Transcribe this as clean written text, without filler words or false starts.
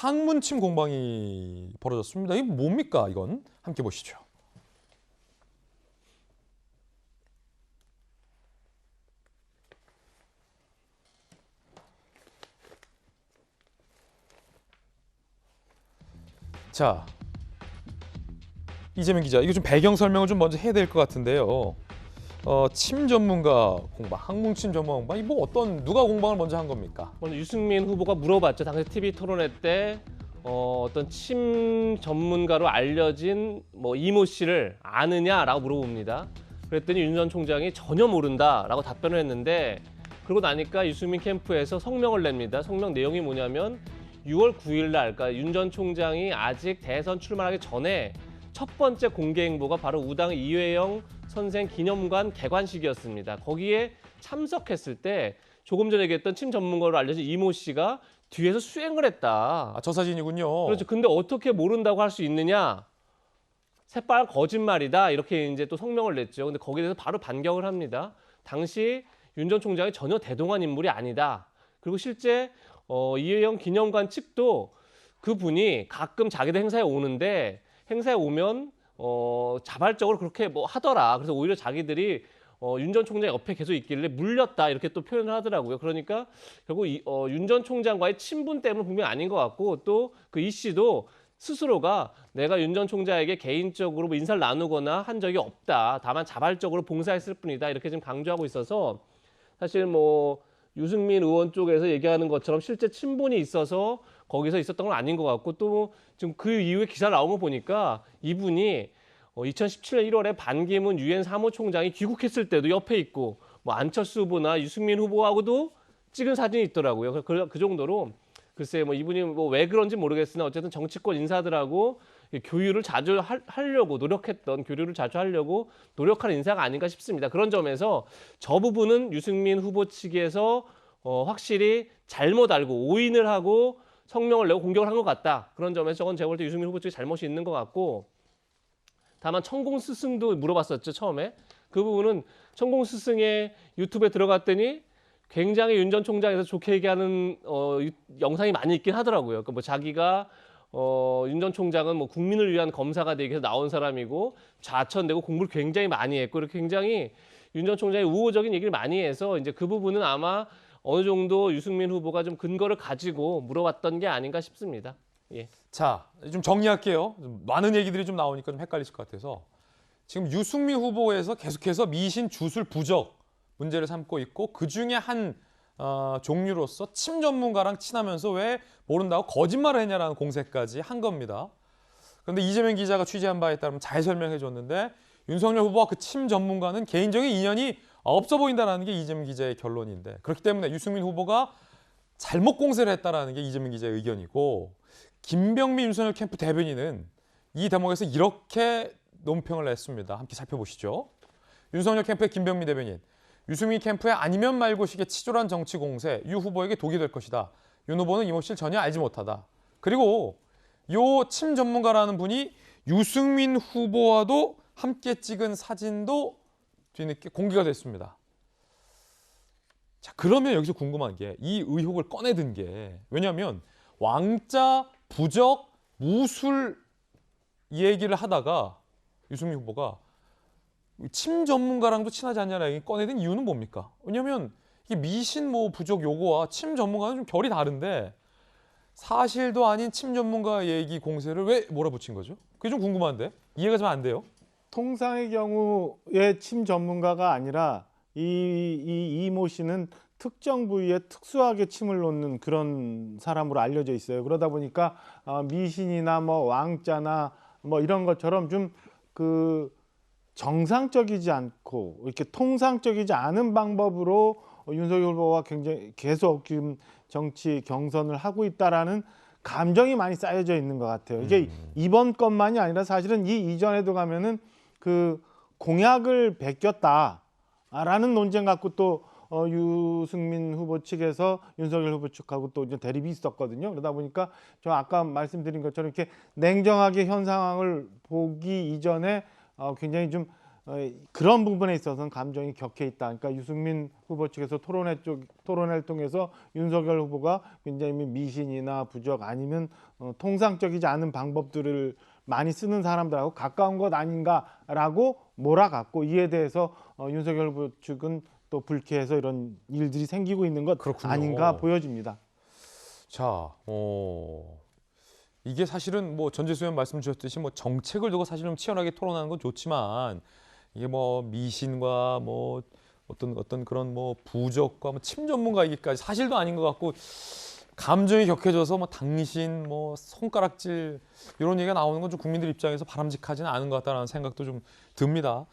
항문침 공방이 벌어졌습니다. 이게 뭡니까 이건? 함께 보시죠. 자, 이재명 기자, 이거 좀 배경 설명을 좀 먼저 해야 될 것 같은데요. 침 전문가 공방, 항문침 전문가 공방, 이 뭐 누가 공방을 먼저 한 겁니까? 먼저 유승민 후보가 물어봤죠. 당시 TV 토론회 때 어떤 침 전문가로 알려진 이모 씨를 아느냐라고 물어봅니다. 그랬더니 윤 전 총장이 전혀 모른다라고 답변을 했는데, 그러고 나니까 유승민 캠프에서 성명을 냅니다. 성명 내용이 뭐냐면 6월 9일 날, 그러니까 윤 전 총장이 아직 대선 출마하기 전에 첫 번째 공개 행보가 바로 우당 이회영 선생 기념관 개관식이었습니다. 거기에 참석했을 때 조금 전에 얘기했던 침 전문가로 알려진 이모 씨가 뒤에서 수행을 했다. 아, 저 사진이군요. 그렇죠. 근데 어떻게 모른다고 할 수 있느냐? 새빨간 거짓말이다. 이렇게 이제 또 성명을 냈죠. 근데 거기에 대해서 바로 반격을 합니다. 당시 윤 전 총장이 전혀 대동한 인물이 아니다. 그리고 실제 이회영 기념관 측도 그분이 가끔 자기들 행사에 오는데, 행사에 오면 자발적으로 그렇게 하더라. 그래서 오히려 자기들이 윤 전 총장 옆에 계속 있길래 물렸다, 이렇게 또 표현을 하더라고요. 그러니까 결국 윤 전 총장과의 친분 때문은 분명히 아닌 것 같고, 또 그 이 씨도 스스로가 내가 윤 전 총장에게 개인적으로 인사를 나누거나 한 적이 없다, 다만 자발적으로 봉사했을 뿐이다, 이렇게 지금 강조하고 있어서, 사실 유승민 의원 쪽에서 얘기하는 것처럼 실제 친분이 있어서 거기서 있었던 건 아닌 것 같고, 또 지금 그 이후에 기사 나온 거 보니까 이분이 2017년 1월에 반기문 유엔 사무총장이 귀국했을 때도 옆에 있고, 안철수 후보나 유승민 후보하고도 찍은 사진이 있더라고요. 그 정도로 글쎄 이분이 왜 그런지 모르겠으나 어쨌든 정치권 인사들하고 교류를 자주 하려고 노력하는 인사가 아닌가 싶습니다. 그런 점에서 저 부분은 유승민 후보 측에서 확실히 잘못 알고 오인을 하고 성명을 내고 공격을 한 것 같다. 그런 점에서 저건 제가 볼 때 유승민 후보 측이 잘못이 있는 것 같고, 다만 천공 스승도 물어봤었죠, 처음에. 그 부분은 천공 스승의 유튜브에 들어갔더니 굉장히 윤 전 총장에서 좋게 얘기하는 영상이 많이 있긴 하더라고요. 그러니까 자기가 윤 전 총장은 국민을 위한 검사가 되기 위해서 나온 사람이고 좌천되고 공부를 굉장히 많이 했고, 이렇게 굉장히 윤 전 총장이 우호적인 얘기를 많이 해서 이제 그 부분은 아마 어느 정도 유승민 후보가 좀 근거를 가지고 물어봤던 게 아닌가 싶습니다. 예. 자, 좀 정리할게요. 많은 얘기들이 좀 나오니까 좀 헷갈리실 것 같아서, 지금 유승민 후보에서 계속해서 미신 주술 부적 문제를 삼고 있고, 그중에 한 종류로서 침 전문가랑 친하면서 왜 모른다고 거짓말을 했냐라는 공세까지 한 겁니다. 그런데 이재명 기자가 취재한 바에 따르면 잘 설명해 줬는데, 윤석열 후보와 그 침 전문가는 개인적인 인연이 없어 보인다는 게 이재명 기자의 결론인데, 그렇기 때문에 유승민 후보가 잘못 공세를 했다는 게 이재명 기자의 의견이고, 김병미 윤석열 캠프 대변인은 이 대목에서 이렇게 논평을 냈습니다. 함께 살펴보시죠. 윤석열 캠프의 김병미 대변인, 유승민 캠프의 아니면 말고식의 치졸한 정치 공세, 유 후보에게 독이 될 것이다. 윤 후보는 이모 씨를 전혀 알지 못하다. 그리고 요 침 전문가라는 분이 유승민 후보와도 함께 찍은 사진도 뒤늦게 공개가 됐습니다. 자, 그러면 여기서 궁금한 게, 이 의혹을 꺼내든 게, 왜냐하면 왕자, 부적, 무술 얘기를 하다가 유승민 후보가 침 전문가랑도 친하지 않냐라는 얘기 꺼내든 이유는 뭡니까? 왜냐하면 이게 미신 부적 요거와 침 전문가는 좀 결이 다른데, 사실도 아닌 침 전문가 얘기 공세를 왜 몰아붙인 거죠? 그게 좀 궁금한데 이해가 좀 안 돼요. 통상의 경우에 침 전문가가 아니라 이모 씨는 특정 부위에 특수하게 침을 놓는 그런 사람으로 알려져 있어요. 그러다 보니까 미신이나 왕자나 이런 것처럼 좀 정상적이지 않고 이렇게 통상적이지 않은 방법으로 윤석열 후보가 굉장히 계속 지금 정치 경선을 하고 있다라는 감정이 많이 쌓여져 있는 것 같아요. 이게 이번 것만이 아니라 사실은 이 이전에도 가면은 공약을 베꼈다라는 논쟁 갖고 또 유승민 후보 측에서 윤석열 후보 측하고 또 이제 대립이 있었거든요. 그러다 보니까 저 아까 말씀드린 것처럼 이렇게 냉정하게 현 상황을 보기 이전에 굉장히 좀 그런 부분에 있어서는 감정이 격해 있다. 그러니까 유승민 후보 측에서 토론회를 통해서 윤석열 후보가 굉장히 미신이나 부적 아니면 통상적이지 않은 방법들을 많이 쓰는 사람들하고 가까운 것 아닌가라고 몰아갔고, 이에 대해서 윤석열 후보 측은 또 불쾌해서 이런 일들이 생기고 있는 것 그렇군요. 아닌가 보여집니다. 자, 이게 사실은 뭐 전재수 의원 말씀 주셨듯이 뭐 정책을 두고 사실은 치열하게 토론하는 건 좋지만 이게 뭐 미신과 뭐 어떤 그런 뭐 부적과 뭐 침 전문가이기까지 사실도 아닌 것 같고 감정이 격해져서 뭐 당신 뭐 손가락질 이런 얘기가 나오는 건 좀 국민들 입장에서 바람직하지는 않은 것 같다는 생각도 좀 듭니다.